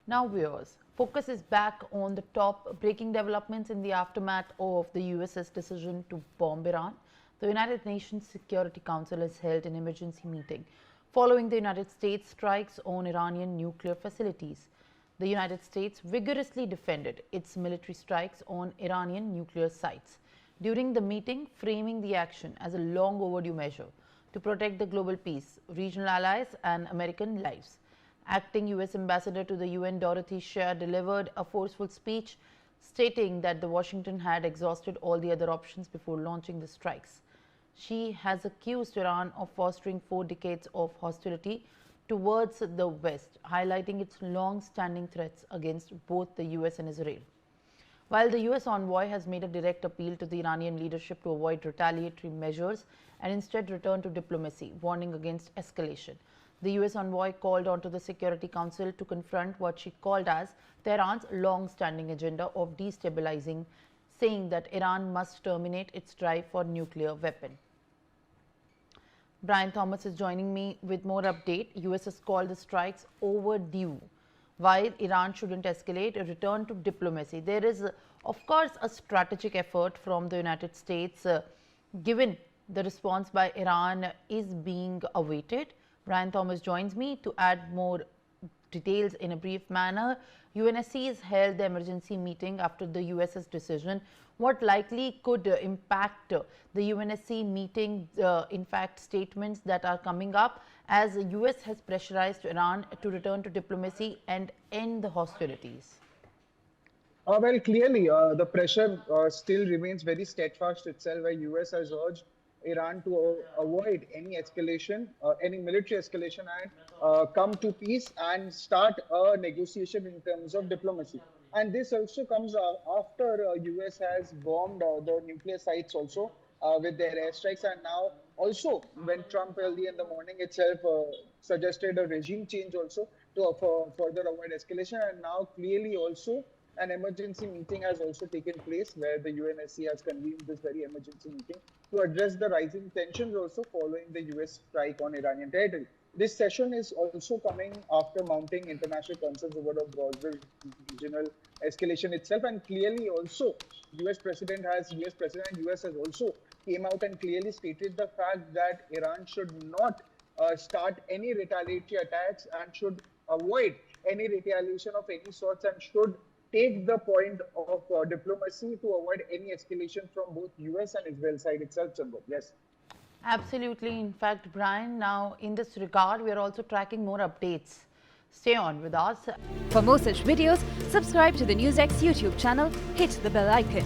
Now viewers, focus is back on the top breaking developments in the aftermath of the US's decision to bomb Iran. The United Nations Security Council has held an emergency meeting following the United States strikes on Iranian nuclear facilities. The United States vigorously defended its military strikes on Iranian nuclear sites during the meeting, framing the action as a long overdue measure to protect the global peace, regional allies and American lives. Acting U.S. Ambassador to the UN Dorothy Shea delivered a forceful speech stating that Washington had exhausted all the other options before launching the strikes. She has accused Iran of fostering 4 decades of hostility towards the West, highlighting its long-standing threats against both the U.S. and Israel. While the U.S. envoy has made a direct appeal to the Iranian leadership to avoid retaliatory measures and instead return to diplomacy, warning against escalation, the U.S. envoy called on to the Security Council to confront what she called as Tehran's long-standing agenda of destabilizing, saying that Iran must terminate its drive for nuclear weapon. Brian Thomas is joining me with more update. U.S. has called the strikes overdue. While Iran shouldn't escalate, a return to diplomacy. There is, of course, a strategic effort from the United States, given the response by Iran is being awaited. Brian Thomas joins me to add more details in a brief manner. UNSC has held the emergency meeting after the US's decision. What likely could impact the UNSC meeting, in fact, statements that are coming up as the US has pressurized Iran to return to diplomacy and end the hostilities? Well, clearly, the pressure still remains very steadfast itself, where US has urged Iran to avoid any escalation, any military escalation, and come to peace and start a negotiation in terms of diplomacy. And this also comes after US has bombed the nuclear sites also with their airstrikes, and now also when Trump early in the morning itself suggested a regime change also to further avoid escalation, and now clearly also an emergency meeting has also taken place where the UNSC has convened this very emergency meeting to address the rising tensions also following the US strike on Iranian territory. This session is also coming after mounting international concerns over a broader regional escalation itself, and clearly also US President has also came out and clearly stated the fact that Iran should not start any retaliatory attacks and should avoid any retaliation of any sorts and should take the point of diplomacy to avoid any escalation from both US and Israel side itself, Chandra. Yes. Absolutely. In fact, Brian, now in this regard, we are also tracking more updates. Stay on with us. For more such videos, subscribe to the Newsx YouTube channel, hit the bell icon.